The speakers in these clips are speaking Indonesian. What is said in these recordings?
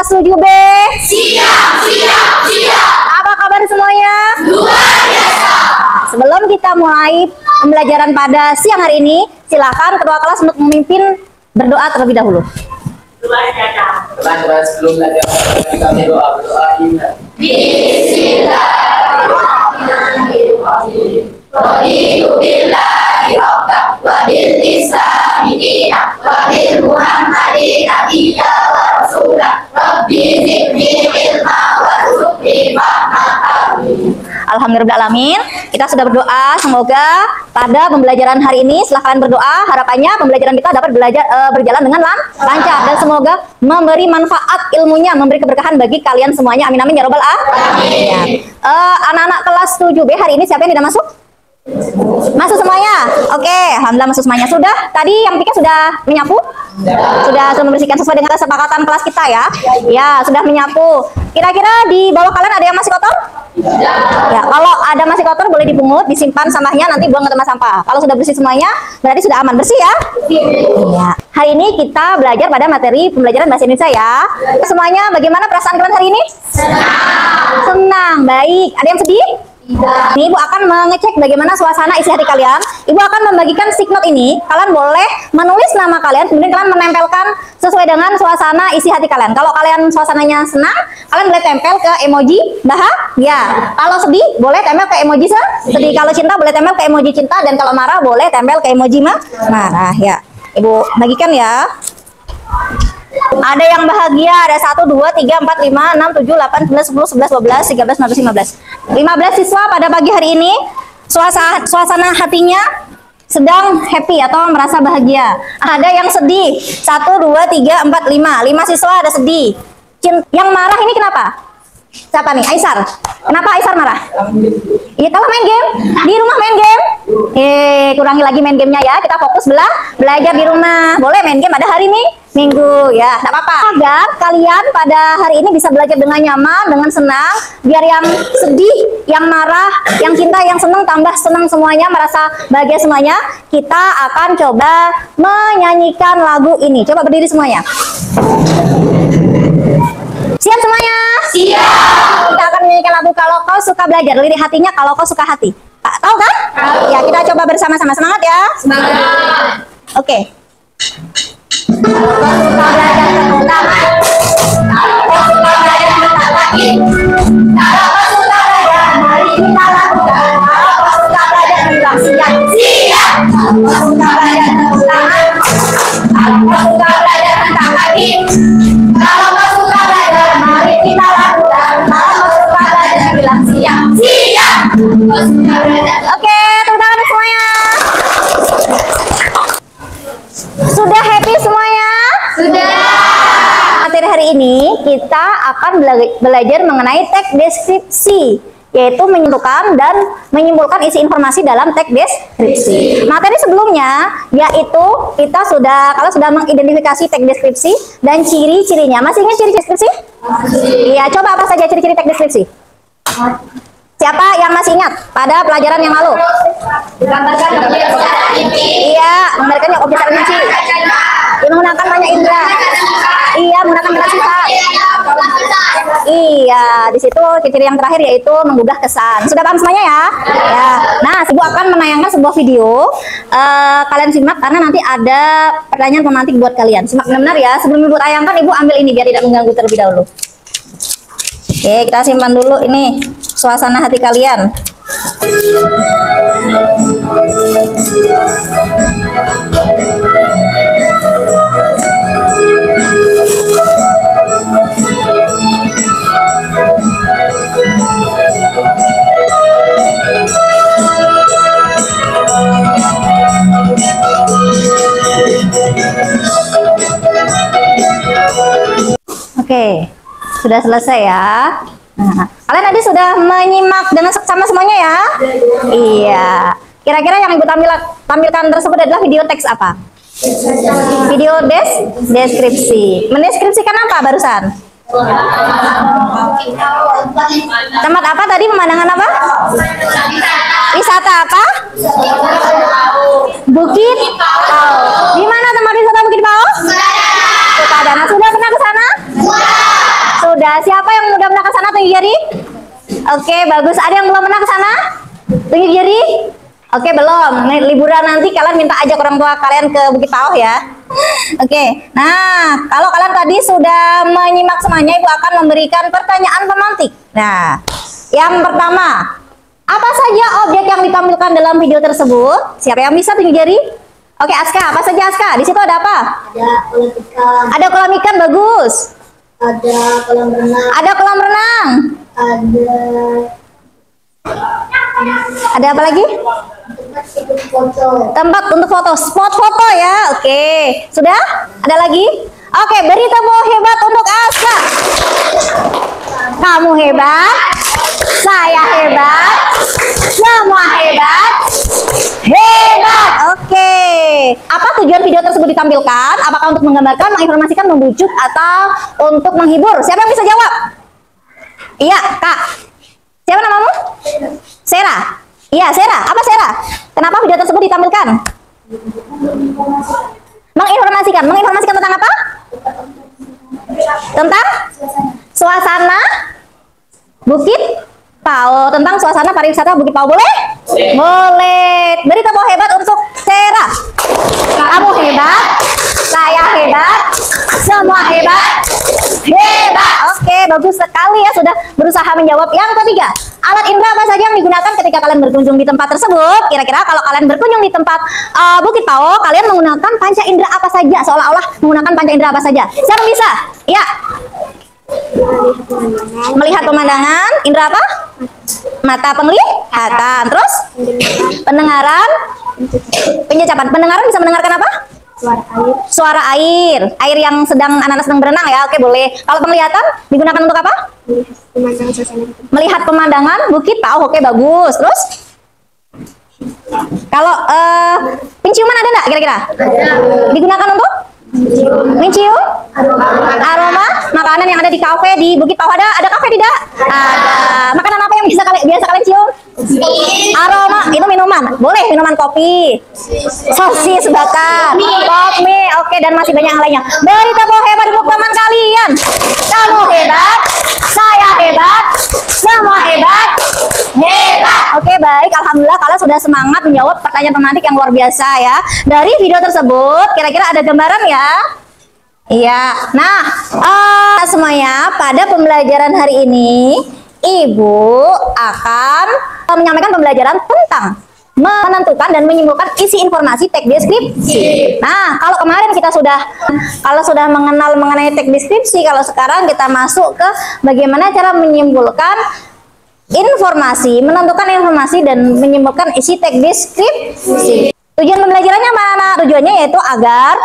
kelas 7B? Siap, siap, siap. Apa kabar semuanya? Luar biasa. Sebelum kita mulai pembelajaran pada siang hari ini, silakan ketua kelas untuk memimpin berdoa terlebih dahulu. Luar biasa. Teman-teman, sebelum belajar kita berdoa iman. Bismillahirrahmanirrahim. Raditu billahi rabban wa bil islami dinan wa bil muhammadin nabiyyan wa rasulan. Rabbi zidni ilma warzuqni fahma. Alhamdulillahirrahmanirrahim. Kita sudah berdoa, semoga pada pembelajaran hari ini setelah kalian berdoa, harapannya pembelajaran kita dapat berjalan dengan lancar dan semoga memberi manfaat ilmunya, memberi keberkahan bagi kalian semuanya. Amin amin ya robbal alamin. Anak-anak kelas 7B hari ini siapa yang tidak masuk? Masuk semuanya? Oke, alhamdulillah masuk semuanya. Sudah? Tadi yang pikir sudah menyapu? Sudah membersihkan sesuai dengan kesepakatan kelas kita ya? Ya, sudah menyapu. Kira-kira di bawah kalian ada yang masih kotor? Ya, kalau ada masih kotor boleh dipungut, disimpan sampahnya, nanti buang ke tempat sampah. Kalau sudah bersih semuanya, berarti sudah aman, bersih ya? Ya. Hari ini kita belajar pada materi pembelajaran bahasa Indonesia ya. Semuanya bagaimana perasaan kalian hari ini? Senang, baik. Ada yang sedih? Tidak. Ini Ibu akan mengecek bagaimana suasana isi hati kalian. Ibu akan membagikan stick note ini. Kalian boleh menulis nama kalian, kemudian kalian menempelkan sesuai dengan suasana isi hati kalian. Kalau kalian suasananya senang, kalian boleh tempel ke emoji bahagia. Kalau sedih, boleh tempel ke emoji sedih. Kalau cinta, boleh tempel ke emoji cinta. Dan kalau marah, boleh tempel ke emoji marah ya. Ibu bagikan ya. Ada yang bahagia, ada 1, 2, 3, 4, 5, 6, 7, 8, 9, 10, 11, 12, 13, 14, 15. 15 siswa pada pagi hari ini, suasana hatinya sedang happy atau merasa bahagia. Ada yang sedih, 1, 2, 3, 4, 5. 5 siswa ada sedih. Yang marah ini kenapa? Siapa nih? Aisar. Kenapa Aisar marah? Iya, kalau main game. Di rumah main game. Kurangi lagi main gamenya ya. Kita fokus belajar di rumah. Boleh main game ada hari ini Minggu ya, tidak apa-apa. Agar kalian pada hari ini bisa belajar dengan nyaman, dengan senang. Biar yang sedih, yang marah, yang cinta, yang senang tambah senang semuanya, merasa bahagia semuanya. Kita akan coba menyanyikan lagu ini. Coba berdiri semuanya. Siap semuanya? Siap. Kita akan menyanyikan lagu Kalau Kau Suka Belajar. Lirik hatinya Kalau Kau Suka Hati. Tahu kan? Ya, kita coba bersama-sama. Semangat ya. Semangat. Oke. Kalau kau suka belajar tentang kalau kau suka belajar tentang lagi, kalau kau suka belajar mari kita lakukan. Kalau kau suka belajar bilang siap. Siap. Kalau kau suka belajar tentang kalau kau suka belajar tentang lagi, kalau kau suka belajar mari kita lakukan. Kalau kau suka belajar bilang siap. Siap. Kau suka belajar. Oke, tepuk tangan semuanya. Sudah happy semuanya? Sudah. Materi hari ini kita akan belajar mengenai teks deskripsi, yaitu menentukan dan menyimpulkan isi informasi dalam teks deskripsi. Materi sebelumnya yaitu kita kalau sudah mengidentifikasi teks deskripsi dan ciri-cirinya. Masih ingat ciri deskripsi? Iya, coba apa saja ciri-ciri teks deskripsi? Siapa yang masih ingat pada pelajaran yang lalu? Menggambarkan objek secara rinci. Iya, menggambarkan objek secara rinci. Menggunakan banyak indera. Iya, menggunakan banyak sifat. Iya, di situ ciri yang terakhir yaitu menggugah kesan. Sudah paham semuanya ya? Ya. Nah, Ibu akan menayangkan sebuah video. Kalian simak karena nanti ada pertanyaan pemantik buat kalian. Simak benar-benar ya. Sebelum Ibu tayangkan, Ibu ambil ini biar tidak mengganggu terlebih dahulu. Oke, kita simpan dulu ini suasana hati kalian. Oke, sudah selesai ya. Nah, kalian tadi sudah menyimak dengan sama semuanya ya? Iya. Kira-kira yang Ibu tampilkan tersebut adalah video teks apa? Video deskripsi. Mendeskripsikan apa barusan? Tempat apa tadi? Pemandangan apa? Wisata apa? Bukit Pao. Di mana tempat wisata Bukit Pao? Sukadana. Sudah pernah ke sana? Ya, siapa yang udah pernah ke sana tunjuk jari? Oke, bagus. Ada yang belum pernah ke sana? Tunjuk jari. Oke, belum. Nih, liburan nanti kalian minta ajak orang tua kalian ke Bukit Pauh ya. Oke. Nah, kalau kalian tadi sudah menyimak semuanya, Ibu akan memberikan pertanyaan pemantik. Nah, yang pertama, apa saja objek yang ditampilkan dalam video tersebut? Siapa yang bisa tunjuk jari? Oke, Aska. Apa saja, Aska? Di situ ada apa? Ada kolam ikan, Ada kolam ikan, bagus. ada kolam renang, Ada kolam renang. Ada apa lagi? tempat ikut foto, Tempat untuk foto, spot foto ya. Oke, sudah? Ada lagi? Oke, beri tepuk hebat untuk Aska. Kamu hebat, saya hebat, semua hebat. Hebat. Oke. Apa tujuan video tersebut ditampilkan? Apakah untuk menggambarkan, menginformasikan, membujuk, atau untuk menghibur? Siapa yang bisa jawab? Iya, Kak. Siapa namamu? Sera. Iya, Sera. Apa Sera? Kenapa video tersebut ditampilkan? Menginformasikan. Menginformasikan tentang apa? Tentang suasana Bukit Pauh. Tentang suasana pariwisata Bukit Pauh. Boleh? Boleh. Beri tepuk hebat untuk Sera. Kamu hebat, saya hebat, semua hebat. Hebat. Oke, bagus sekali ya, sudah berusaha menjawab. Yang ketiga, alat indera apa saja yang digunakan ketika kalian berkunjung di tempat tersebut? Kira-kira kalau kalian berkunjung di tempat Bukit Pauh, kalian menggunakan panca indera apa saja? Seolah-olah menggunakan panca indera apa saja? Siapa bisa? Ya. Melihat pemandangan. Indera apa? Mata penglihatan. Terus? Pendengaran. Penjejapan. Pendengaran bisa mendengarkan apa? suara air, Suara air. Air yang anak-anak sedang berenang ya. Oke, boleh. Kalau penglihatan digunakan untuk apa? pemandangan suasana hidup, Melihat pemandangan Bukit Pauh. Oke, bagus. Terus? Kalau penciuman ada nggak kira-kira? Digunakan untuk mencium aroma makanan yang ada di kafe di Bukit Pauh. Ada kafe tidak? Ada. Makanan apa yang biasa kalian cium? Aroma itu minuman. Boleh minuman kopi, sosis bakar, pop mie. Oke, dan masih banyak yang lainnya. Beri tepuk hebat untuk teman kalian. Kamu hebat, saya hebat, semua hebat. Hebat. Oke, baik. Alhamdulillah kalian sudah semangat menjawab pertanyaan pemantik yang luar biasa ya. Dari video tersebut, kira-kira ada gambaran ya? Iya. Nah, semuanya pada pembelajaran hari ini, Ibu akan menyampaikan pembelajaran tentang menentukan dan menyimpulkan isi informasi teks deskripsi. Nah, kalau kemarin kita sudah mengenal mengenai teks deskripsi, kalau sekarang kita masuk ke bagaimana cara menyimpulkan informasi, menentukan informasi dan menyimpulkan isi teks deskripsi. Tujuan pembelajarannya mana? Tujuannya yaitu agar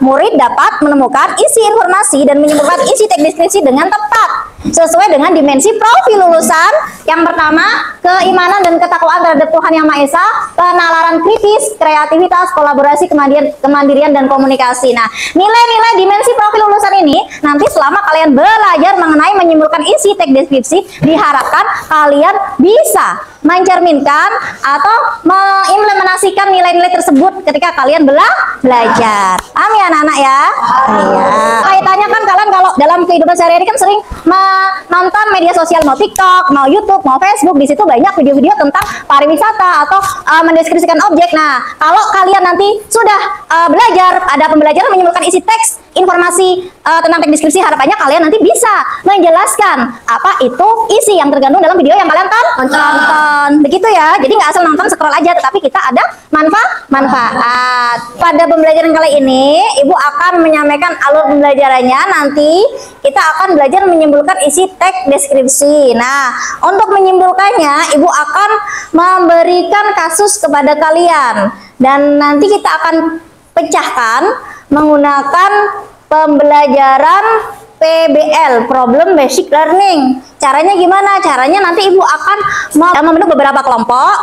murid dapat menemukan isi informasi dan menyimpulkan isi teks deskripsi dengan tepat sesuai dengan dimensi profil lulusan. Yang pertama, keimanan dan ketakwaan terhadap Tuhan Yang Maha Esa, penalaran kritis, kreativitas, kolaborasi, kemandirian, dan komunikasi. Nah, nilai-nilai dimensi profil lulusan ini nanti selama kalian belajar mengenai menyimpulkan isi teks deskripsi, diharapkan kalian bisa mencerminkan atau mengimplementasikan nilai-nilai tersebut ketika kalian belajar. Paham ya anak-anak ya? Iya. Kaitannya kan kalian kalau dalam kehidupan sehari-hari kan sering menonton media sosial, mau TikTok, mau YouTube, mau Facebook. Di situ banyak video-video tentang pariwisata atau mendeskripsikan objek. Nah, kalau kalian nanti sudah belajar, ada pembelajaran menyimpulkan isi teks informasi tentang teks deskripsi, harapannya kalian nanti bisa menjelaskan apa itu isi yang tergantung dalam video yang kalian tonton. Begitu ya. Jadi nggak asal nonton scroll aja, tetapi kita ada manfaat. Pada pembelajaran kali ini, Ibu akan menyampaikan alur pembelajarannya. Nanti kita akan belajar menyimpulkan isi teks deskripsi. Nah, untuk menyimpulkannya, Ibu akan memberikan kasus kepada kalian. Dan nanti kita akan pecahkan menggunakan pembelajaran PBL, Problem Basic Learning. Caranya gimana? Caranya nanti Ibu akan membentuk beberapa kelompok.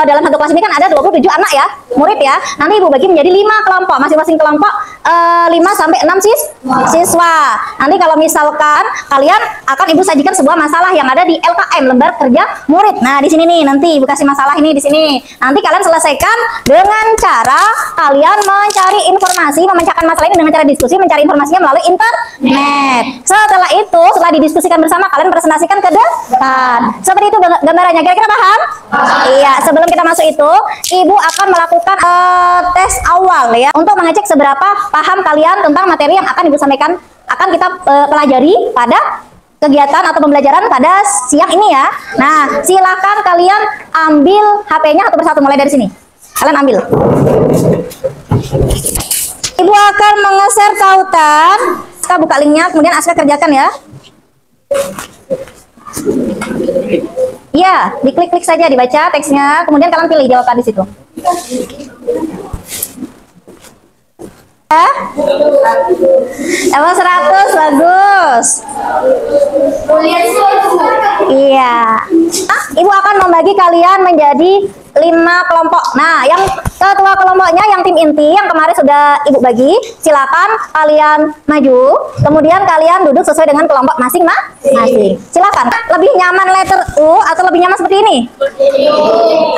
Dalam satu kelas ini kan ada 27 anak ya, murid ya. Nanti Ibu bagi menjadi 5 kelompok, masing-masing kelompok 5 sampai 6 siswa. Nanti kalau misalkan kalian akan Ibu sajikan sebuah masalah yang ada di LKM, lembar kerja murid. Nah, di sini nih nanti Ibu kasih masalah ini di sini. Nanti kalian selesaikan dengan cara kalian mencari informasi, memecahkan masalah ini dengan cara diskusi, mencari informasinya melalui internet. Setelah itu, setelah didiskusikan bersama, kalian presentasikan ke depan. Seperti itu gambarannya. Kira-kira paham? Iya. Sebelum kita masuk itu, Ibu akan melakukan tes awal ya, untuk mengecek seberapa paham kalian tentang materi yang akan Ibu sampaikan, akan kita pelajari pada kegiatan atau pembelajaran pada siang ini ya. Nah, silakan kalian ambil HP-nya satu persatu, mulai dari sini. Kalian ambil. Ibu akan menge-share tautan. Kita buka linknya, kemudian Aska kerjakan ya. Iya, diklik-klik saja, dibaca teksnya, kemudian kalian pilih jawaban di situ. Emang 100, bagus. Iya. Nah, Ibu akan membagi kalian menjadi 5 kelompok. Nah, yang ketua kelompoknya yang tim inti yang kemarin sudah Ibu bagi, silakan kalian maju. Kemudian kalian duduk sesuai dengan kelompok masing-masing. Silakan. Lebih nyaman letter U atau lebih nyaman seperti ini?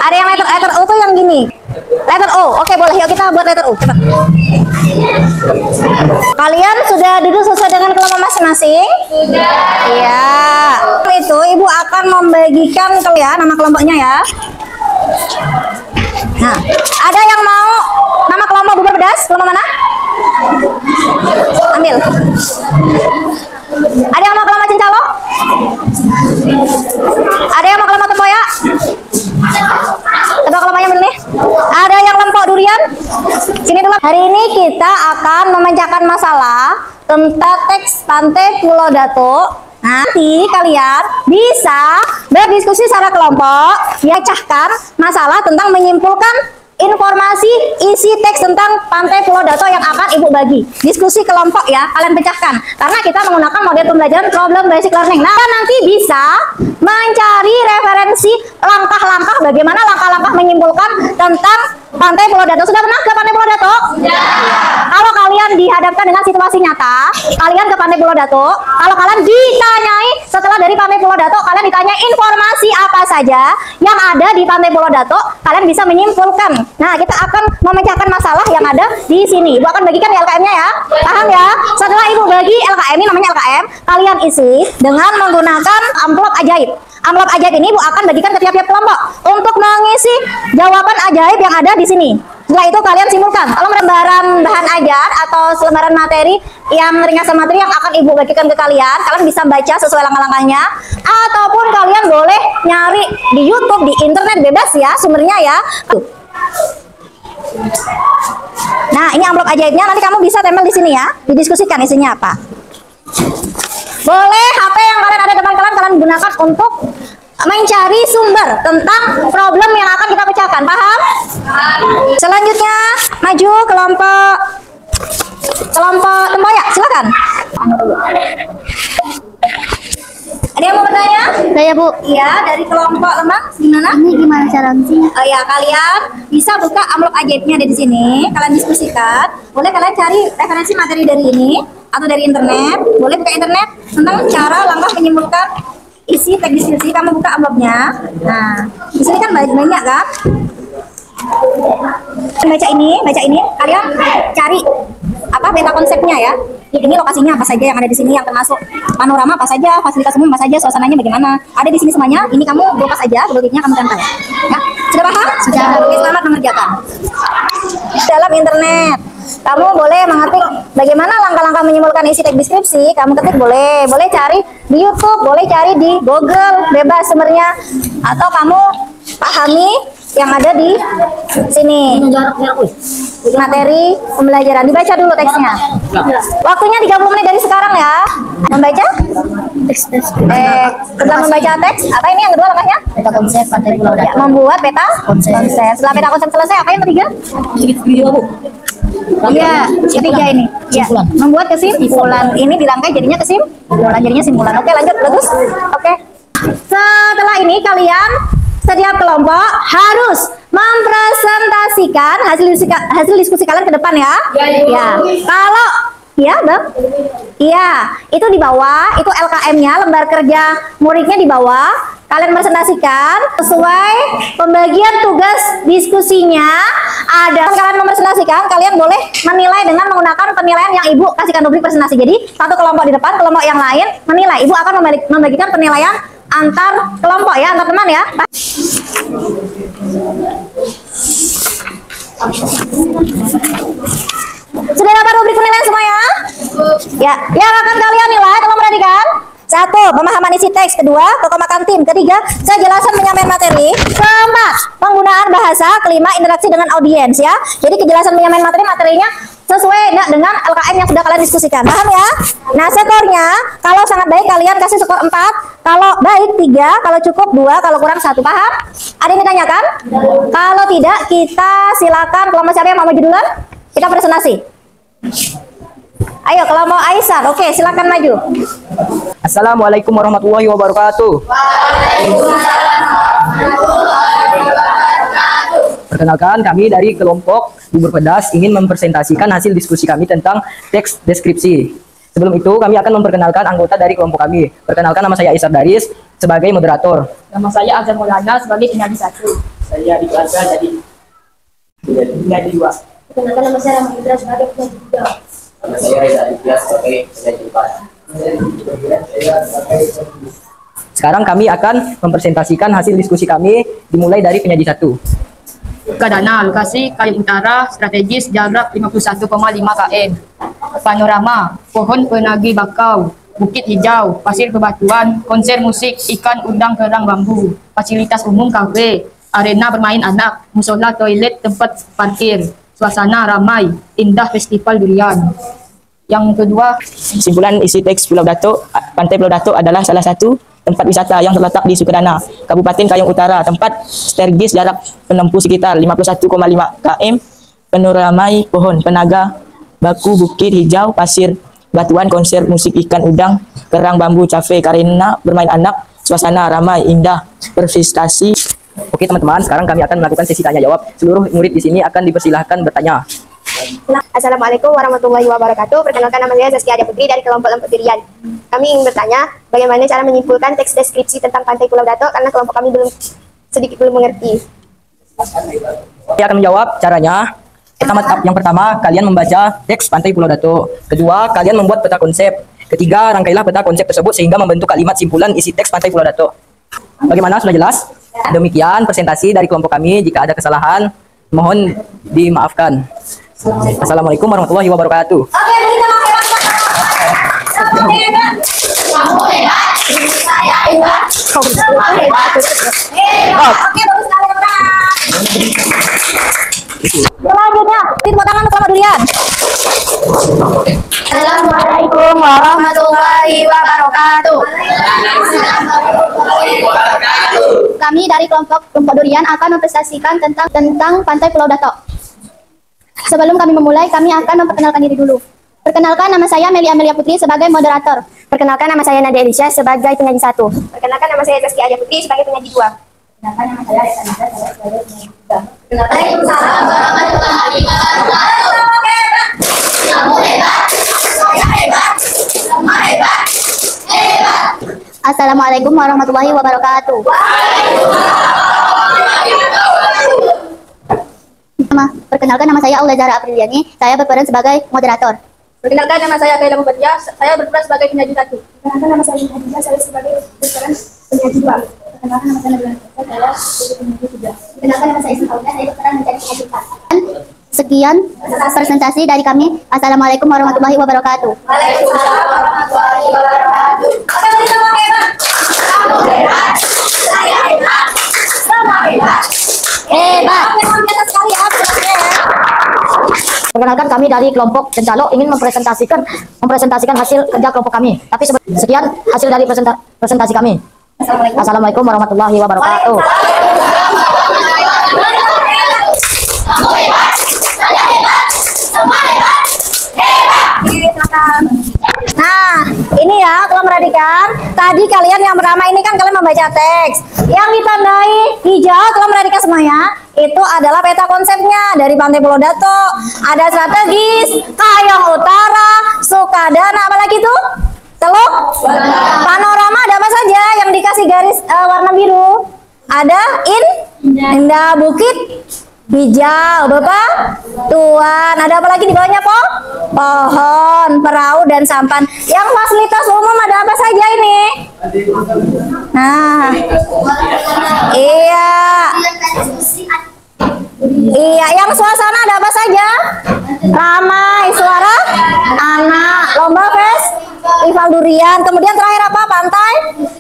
Ada yang letter U tuh yang gini. Letter O. Oke, boleh. Yuk kita buat letter U. Cepat. Kalian sudah duduk sesuai dengan kelompok masing-masing? Sudah. Iya. Itu Ibu akan membagikan kalian nama kelompoknya ya. Nah, ada yang mau nama kelompok bubur pedas? Kelompok mana? Ambil. Ada yang mau kelompok cincalo? Ada yang mau kelompok tempoyak? Coba kelompoknya bener nih. Ada yang lempok durian? Sini dulu. Hari ini kita akan memecahkan masalah tentang teks Pantai Pulau Datuk. Nanti kalian bisa berdiskusi secara kelompok, memecahkan masalah tentang menyimpulkan informasi isi teks tentang Pantai Pulau Datuk yang akan Ibu bagi. Diskusi kelompok ya, kalian pecahkan. Karena kita menggunakan model pembelajaran problem basic learning. Nah, nanti bisa mencari referensi langkah-langkah bagaimana langkah-langkah menyimpulkan tentang Pantai Pulau Datuk. Sudah pernah ke Pantai Pulau Datuk? Ya. Kalau kalian dihadapkan dengan situasi nyata, kalian ke Pantai Pulau Datuk, kalau kalian ditanyai setelah dari Pantai Pulau Datuk, kalian ditanya informasi apa saja yang ada di Pantai Pulau Datuk, kalian bisa menyimpulkan. Nah, kita akan memecahkan masalah yang ada di sini. Ibu akan bagikan di LKM-nya ya. Paham ya? Setelah Ibu bagi LKM, ini namanya LKM, kalian isi dengan menggunakan amplop ajaib. Amplop ajaib ini Ibu akan bagikan ke tiap-tiap kelompok untuk mengisi jawaban ajaib yang ada di sini. Setelah itu kalian simpulkan. Kalau lembaran bahan ajar atau selembaran materi yang ringkasan materi yang akan Ibu bagikan ke kalian, kalian bisa baca sesuai langkah-langkahnya, ataupun kalian boleh nyari di YouTube, di internet, bebas ya sumbernya ya. Nah, ini amplop ajaibnya, nanti kamu bisa tempel di sini ya, didiskusikan isinya apa. Boleh HP yang kalian ada depan kalian gunakan untuk mencari sumber tentang problem yang akan kita pecahkan. Paham? Selanjutnya maju kelompok tempoyak, silakan. Ada yang mau bertanya? Saya Bu. Iya, dari kelompok lemak gimana? Ini gimana cara ngisinya? Oh ya, kalian bisa buka amplop ajaibnya ada di sini. Kalian diskusikan. Boleh kalian cari referensi materi dari ini atau dari internet. Boleh buka internet tentang cara langkah menyimpulkan isi teks diskusi. Kamu buka amplopnya. Nah, di sini kan banyak kan? Baca ini. Kalian cari apa peta konsepnya ya. Ini lokasinya apa saja yang ada di sini, yang termasuk panorama apa saja, fasilitas umum apa saja, suasananya bagaimana. Ada di sini semuanya. Ini kamu buka aja, produknya kamu tempel. Ya, sudah paham? Sudah. Oke, selamat mengerjakan. Dalam internet, kamu boleh mengetik bagaimana langkah-langkah menyimpulkan isi teks deskripsi. Kamu ketik boleh cari di YouTube, boleh cari di Google, bebas sumbernya. Atau kamu pahami yang ada di sini. Materi pembelajaran, dibaca dulu teksnya. Waktunya 30 menit dari sekarang ya. Membaca? Setelah membaca teks, apa ini yang kedua langkahnya? Peta konsep Pantai Pulau Datuk. Ya, membuat peta konsep. Setelah peta konsep selesai, apa yang ketiga? Iya, ketiga ini. Ya, membuat kesimpulan. Ini dirangkai jadinya kesimpulan, jadinya simpulan. Oke, lanjut, bagus. Oke. Setelah ini kalian setiap kelompok harus mempresentasikan hasil diskusi kalian ke depan ya. Ya. Kalau iya, Bang. Iya, itu di bawah, itu LKM-nya, lembar kerja muridnya di bawah. Kalian presentasikan sesuai pembagian tugas diskusinya. Ada kalian mempresentasikan, kalian boleh menilai dengan menggunakan penilaian yang Ibu kasihkan rubrik presentasi. Jadi, satu kelompok di depan, kelompok yang lain menilai. Ibu akan membagikan penilaian antar kelompok ya, antar teman ya. Sudah dapat rubrik penilaian semua ya? Ya, yang akan kalian nilai, tolong perhatikan. 1. Pemahaman isi teks. 2. Kekompakan tim. 3. Kejelasan penyampaian materi. 4. Penggunaan bahasa. 5. Interaksi dengan audiens ya. Jadi kejelasan penyampaian materinya sesuai dengan LKM yang sudah kalian diskusikan. Paham ya? Nah, skornya kalau sangat baik kalian kasih skor 4, kalau baik 3, kalau cukup 2, kalau kurang 1. Paham? Ada yang ditanyakan? Kalau tidak, kita silakan kelompok siapa yang mau maju duluan? Kita presentasi. Ayo kelompok Aisyah. Oke, silakan maju. Assalamualaikum warahmatullahi wabarakatuh. Perkenalkan, kami dari kelompok Bubur Pedas ingin mempresentasikan hasil diskusi kami tentang teks deskripsi. Sebelum itu, kami akan memperkenalkan anggota dari kelompok kami. Perkenalkan, nama saya Aisyah Daris sebagai moderator. Nama saya Azam Maulana sebagai penyanyi 1. Saya di kelas jadi Penyanyi 2. Perkenalkan, nama saya Rahmat Indra sebagai penyanyi 3. Nama saya Reza Aditya sebagai penyanyi 4. Sekarang kami akan mempresentasikan hasil diskusi kami dimulai dari penyaji 1. Keadaan lokasi Kayun Utara strategis jarak 51,5 km. Panorama pohon penagi bakau, bukit hijau, pasir bebatuan, konser musik, ikan udang kerang bambu, fasilitas umum kafe, arena bermain anak, musola, toilet, tempat parkir, suasana ramai, indah festival durian. Yang kedua, Kesimpulan isi teks Pulau Datuk. Pantai Pulau Datuk adalah salah satu tempat wisata yang terletak di Sukadana, Kabupaten Kayong Utara. Tempat strategis jarak menempuh sekitar 51,5 km. Penuh ramai pohon penaga, baku, bukit hijau, pasir batuan, konser musik, ikan udang, kerang bambu, cafe, arena bermain anak, suasana ramai, indah, berprestasi. Oke teman-teman, sekarang kami akan melakukan sesi tanya jawab. Seluruh murid di sini akan dipersilahkan bertanya. Assalamualaikum warahmatullahi wabarakatuh. Perkenalkan, nama saya Zaskia Adia Putri dari kelompok Lemput Durian. Kami ingin bertanya, bagaimana cara menyimpulkan teks deskripsi tentang Pantai Pulau Datuk karena kelompok kami belum mengerti. Saya akan menjawab caranya. Yang pertama, kalian membaca teks Pantai Pulau Datuk. Kedua, kalian membuat peta konsep. Ketiga, rangkailah peta konsep tersebut sehingga membentuk kalimat simpulan isi teks Pantai Pulau Datuk. Bagaimana, sudah jelas? Demikian presentasi dari kelompok kami. Jika ada kesalahan, mohon dimaafkan. Assalamualaikum warahmatullahi wabarakatuh. Oke, kita pakai masker. Kamu hebat. Kamu hebat. Saya hebat. Kamu hebat. Oke, bagus sekali teman-teman. Selanjutnya, tepuk tangan untuk Durian. Assalamualaikum warahmatullahi wabarakatuh. Kami dari kelompok Durian akan mempresentasikan tentang Pantai Pulau Datuk. Sebelum kami memulai, kami akan memperkenalkan diri dulu. Perkenalkan, nama saya Meli Amelia Putri sebagai moderator. Perkenalkan, nama saya Nadia Elisha sebagai penyanyi 1. Perkenalkan, nama saya Zaskia Adia Putri sebagai penyanyi 2. Perkenalkan, nama saya Reza Aditya sebagai penyanyi 3. Waalaikumsalam warahmatullahi wabarakatuh. Kamu hebat. Saya hebat. Kamu hebat. Hebat. Assalamualaikum warahmatullahi wabarakatuh. Perkenalkan, nama saya Aula Zahra Apriliani. Saya berperan sebagai moderator. perkenalkan, nama saya Kaila Mubadia. Saya berperan sebagai penyanyi 1. Perkenalkan, nama saya Hadijah. Saya sebagai berperan penyanyi 2. Perkenalkan, nama saya Nabila. Saya sebagai penyanyi 3. Perkenalkan, nama saya Ismail. Saya berperan menjadi penyanyi 4. Sekian presentasi dari kami. Assalamualaikum warahmatullahi wabarakatuh. Waalaikumsalam warahmatullahi wabarakatuh. Oke, kita mau hebat. Kamu hebat. Saya hebat. Sama hebat. Hebat. Memang biasa sekali ya. Perkenalkan, kami dari kelompok Cencalo ingin mempresentasikan hasil kerja kelompok kami. Tapi sekian hasil dari presentasi kami. Assalamualaikum warahmatullahi wabarakatuh. Kamu hebat. Saya hebat. Sama perhatikan. Tadi kalian yang pertama ini kan kalian membaca teks. Yang ditandai hijau, telah perhatikan semuanya. Itu adalah peta konsepnya dari Pantai Pulau Dato. Ada strategis, Kayong Utara, Sukadana, apa lagi tuh? Teluk Panorama. Ada apa saja yang dikasih garis warna biru? Ada Indah Bukit Hijau, Tuan. Ada apa lagi di bawahnya, Po? Pohon, perahu, dan sampan. Yang fasilitas umum ada apa saja ini? Nah, iya, yang suasana ada apa saja? Ramai, suara anak, lomba festival durian. Kemudian terakhir apa? Pantai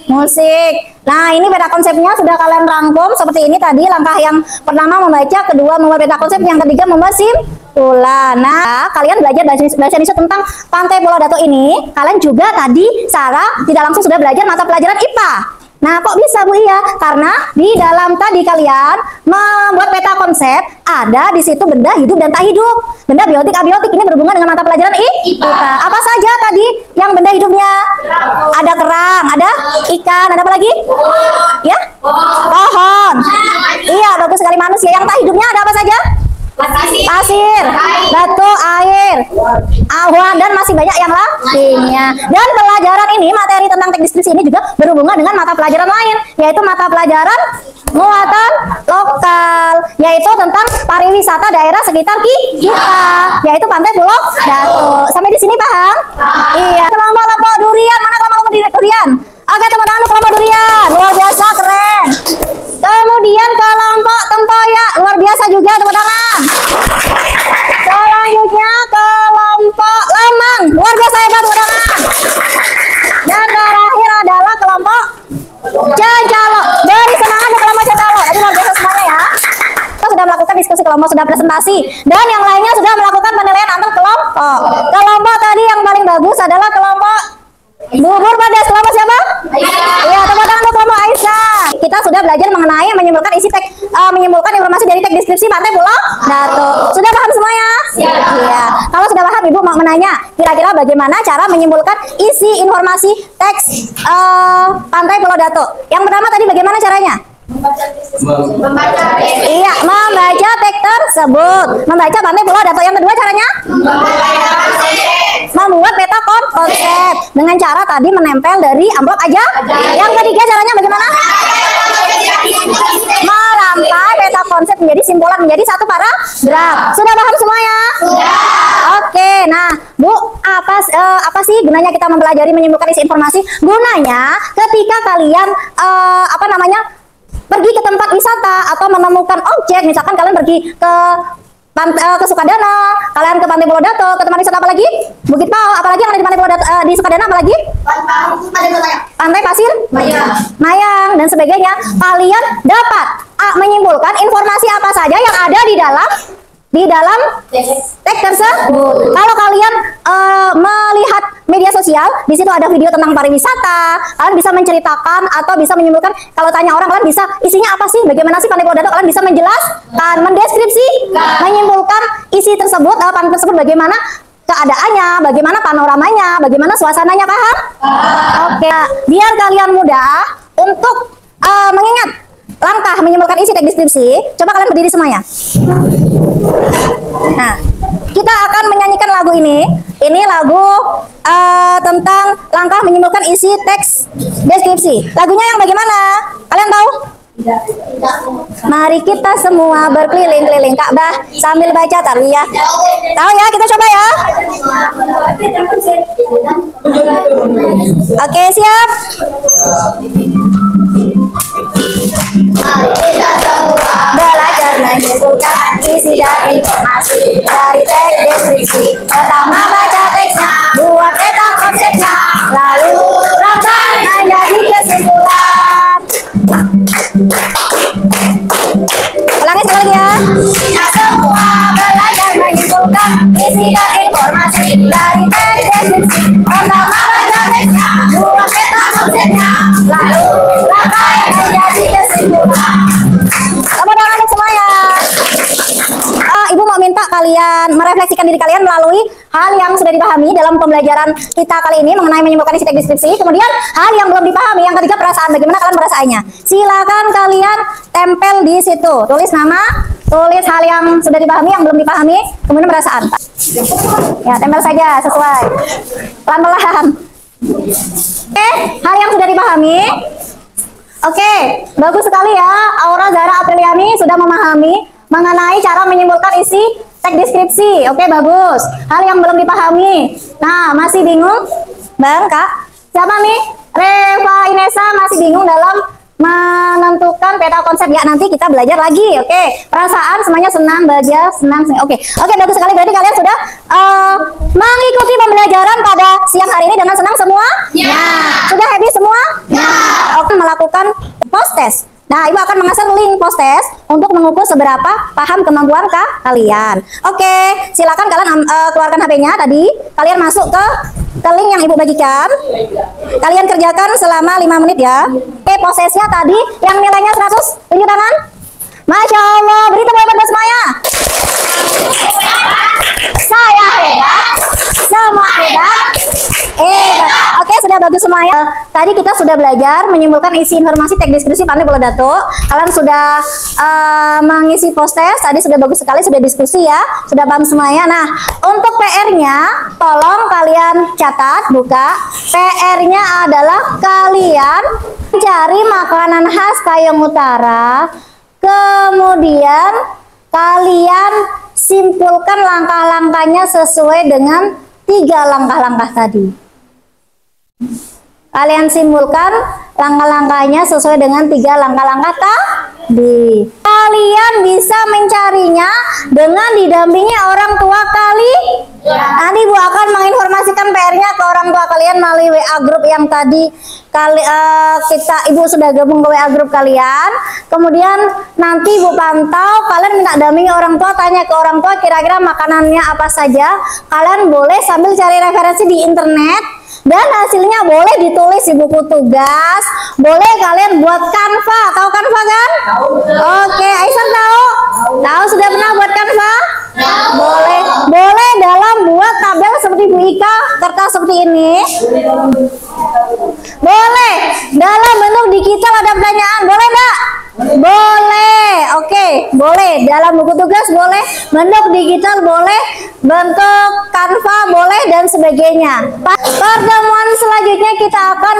musik. Nah, ini peta konsepnya sudah kalian rangkum seperti ini tadi. Langkah yang pertama membaca, kedua membuat peta konsep, yang ketiga membuat simpulan. Nah, kalian belajar bahasa Indonesia tentang Pantai Pulau Dato ini. Kalian juga tadi secara tidak langsung sudah belajar mata pelajaran IPA. Nah, kok bisa Bu Iya? Karena di dalam tadi kalian membuat peta konsep, ada di situ benda hidup dan tak hidup. Benda biotik, abiotik ini berhubungan dengan mata pelajaran IPA. Apa saja tadi yang benda hidupnya? Ada kerang, ada ikan, ada apa lagi? Ya? Pohon. Iya, bagus sekali. Manusia. Yang tak hidupnya ada apa saja? Pasir, batu, air, awan, dan masih banyak yang lainnya. Dan pelajaran ini, materi tentang teks deskripsi ini juga berhubungan dengan mata pelajaran lain, yaitu mata pelajaran muatan lokal, yaitu tentang pariwisata daerah sekitar kita, yaitu Pantai Pulau Dato. Sampai di sini paham? Iya. Kelompok durian, mana kelompok durian? Oke, tepuk tangan kelompok durian, luar biasa, keren. Kemudian kelompok tempoyak, luar biasa juga, tepuk tangan. Selanjutnya kelompok lemang, luar biasa hebat, tepuk tangan. Dan terakhir adalah kelompok cecalo. Beri semangat untuk kelompok cecalo. Jadi luar biasa semuanya ya. Kita sudah melakukan diskusi kelompok, sudah presentasi, dan yang lainnya sudah melakukan penilaian antar kelompok. Kelompok tadi yang paling bagus adalah kelompok bubur pedas. Kelompok siapa? Iya, tepuk tangan untuk kelompok Aisyah. Kita sudah belajar mengenai menyimpulkan isi teks, menyimpulkan informasi dari teks deskripsi Pantai Pulau Dato. Sudah paham semuanya? Iya. Kalau sudah paham, Ibu mau menanya, kira-kira bagaimana cara menyimpulkan isi informasi teks Pantai Pulau Dato? Yang pertama tadi bagaimana caranya? Iya, membaca teks tersebut. Membaca Pantai Pulau Dato. Yang kedua caranya? Membuat peta konsep dengan cara tadi menempel dari amplop aja. Yang ketiga caranya bagaimana? Merampai peta konsep menjadi simpulan, menjadi satu paragraf. Sudah paham semuanya? Oke, nah Bu, apa sih gunanya kita mempelajari menyimpulkan isi informasi? Gunanya ketika kalian pergi ke tempat wisata atau menemukan objek, misalkan kalian pergi ke Sukadana, kalian ke Pantai Pulau Dato, ke tempat wisata apa lagi? Bukit Pao, apalagi yang ada di Pantai Pulau Dato, di Sukadana apa lagi? Pantai Pasir Mayang dan sebagainya. Kalian dapat menyimpulkan informasi apa saja yang ada di dalam teks tersebut. Kalau kalian melihat media sosial, di situ ada video tentang pariwisata, kalian bisa menceritakan atau bisa menyimpulkan. Kalau tanya orang, kalian bisa isinya apa sih? Bagaimana sih Pantai Pulau Dato? Kalian bisa menjelaskan, mendeskripsi, menyimpulkan isi tersebut, pantai tersebut bagaimana keadaannya, bagaimana panoramanya, bagaimana suasananya, paham? Oke, biar kalian mudah untuk mengingat langkah menyimpulkan isi teks deskripsi, coba kalian berdiri semuanya. Nah, kita akan menyanyikan lagu ini. Ini lagu tentang langkah menyimpulkan isi teks deskripsi. Lagunya yang bagaimana? Kalian tahu? Mari kita semua berkeliling-keliling Ka'bah sambil baca tarwiyah. Tahu ya? Kita coba ya. Oke, siap? Belajar menyimpulkan isi dan informasi dari teks deskripsi. Pertama baca teksnya, buat peta konsepnya, lalu rangkai menjadi kesimpulan. Ulangi sekali lagi ya. Kita semua belajar menyimpulkan isi dan informasi dari teks deskripsi. Pertama baca teksnya, buat peta konsepnya, lalu rangkai menjadi kesimpulan. Tepuk tangan untuk semuanya. Ibu mau minta kalian merefleksikan diri kalian melalui hal yang sudah dipahami dalam pembelajaran kita kali ini mengenai menyimpulkan isi teks deskripsi. Kemudian hal yang belum dipahami, yang ketiga perasaan. Bagaimana kalian merasakannya? Silakan kalian tempel di situ. Tulis nama, tulis hal yang sudah dipahami, yang belum dipahami, kemudian perasaan. Ya, tempel saja sesuai. Pelan-pelan. Oke, hal yang sudah dipahami. Oke, bagus sekali ya. Aura Zahra Apriliani sudah memahami mengenai cara menyimpulkan isi teks deskripsi. Oke, bagus. Hal yang belum dipahami. Nah, masih bingung? Bang, Kak. Siapa nih? Reva Inesa masih bingung dalam menentukan peta konsep. Ya, nanti kita belajar lagi. Oke, perasaan semuanya senang, bahagia, senang. Oke, bagus sekali. Berarti kalian sudah mengikuti pembelajaran pada siang hari ini dengan senang semua? Ya. Sudah happy semua? Ya. Oke, melakukan post test. Nah, Ibu akan mengasah link post test untuk mengukur seberapa paham kemampuan kalian. Oke, silakan kalian keluarkan HP-nya tadi. Kalian masuk ke link yang Ibu bagikan. Kalian kerjakan selama 5 menit ya. Oke, post testnya tadi yang nilainya 100. Tunjuk tangan. Masya Allah, beri tepuk tangan semuanya. Saya hebat, semua hebat. Oke, sudah bagus semuanya. Tadi kita sudah belajar menyimpulkan isi informasi teks deskripsi Pandai Pulau Datuk. Kalian sudah mengisi post test. Tadi sudah bagus sekali, sudah diskusi ya, sudah paham semuanya. Nah, untuk PR-nya, tolong kalian catat, buka. PR-nya adalah kalian cari makanan khas Kayong Utara. Kemudian kalian simpulkan langkah-langkahnya sesuai dengan 3 langkah-langkah tadi. Kalian simpulkan langkah-langkahnya sesuai dengan 3 langkah-langkah tadi. Kalian bisa mencarinya dengan didampingi orang tua kalian. Nanti Ibu akan menginformasikan PR-nya ke orang tua kalian melalui WA grup yang tadi Ibu sudah gabung ke WA grup kalian. Kemudian nanti Ibu pantau, kalian minta dampingi orang tua, tanya ke orang tua kira-kira makanannya apa saja. Kalian boleh sambil cari referensi di internet. Dan hasilnya boleh ditulis di buku tugas. Boleh kalian buat Canva. Tahu Canva kan? Oke, Aisyah tahu? Tahu, sudah pernah buat Canva? Boleh. Boleh dalam buat tabel seperti Bu Ika, kertas seperti ini. Boleh dalam bentuk digital ada pertanyaan. Boleh enggak? Boleh. Oke, boleh dalam buku tugas, boleh bentuk digital, boleh bentuk Canva, boleh, dan sebagainya. Pertemuan selanjutnya kita akan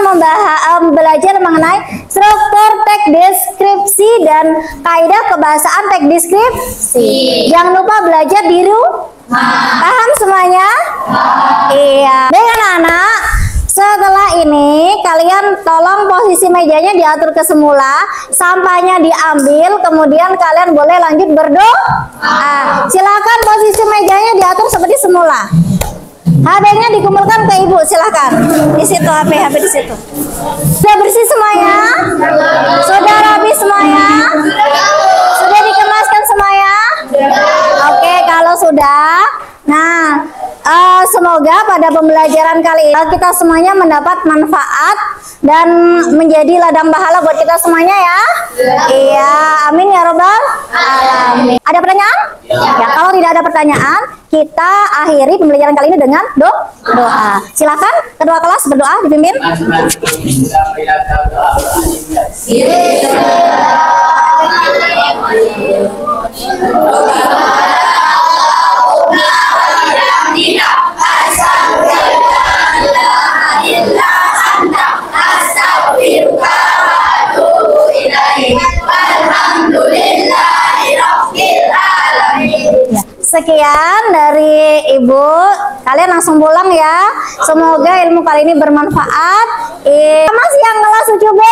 belajar mengenai struktur teks deskripsi dan kaidah kebahasaan teks deskripsi. Jangan lupa belajar di rumah. Paham semuanya? Iya. Dengan anak, setelah ini kalian tolong posisi mejanya diatur ke semula, sampahnya diambil, kemudian kalian boleh lanjut berdoa. Silakan posisi mejanya diatur seperti semula. HP-nya dikumpulkan ke Ibu, silakan. Di situ HP di situ. Sudah bersih semuanya? Sudah rapi semuanya? Sudah dikemaskan semuanya? Oke, kalau sudah, nah, semoga pada pembelajaran kali ini kita semuanya mendapat manfaat dan menjadi ladang pahala buat kita semuanya ya. Iya, amin ya robbal alamin. Ada pertanyaan? Ya, kalau tidak ada pertanyaan, kita akhiri pembelajaran kali ini dengan doa. Silakan kedua kelas berdoa dipimpin. Sekian dari Ibu, kalian langsung pulang ya. Semoga ilmu kali ini bermanfaat. Mas yang kelas 7B.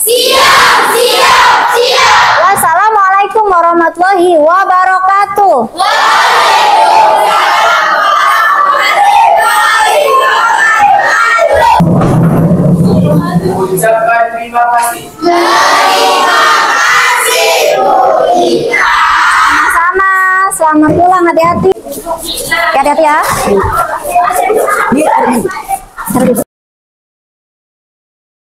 Siap. Wassalamualaikum warahmatullahi wabarakatuh. Ucapkan terima kasih. Selamat pulang, hati-hati. Hati-hati ya.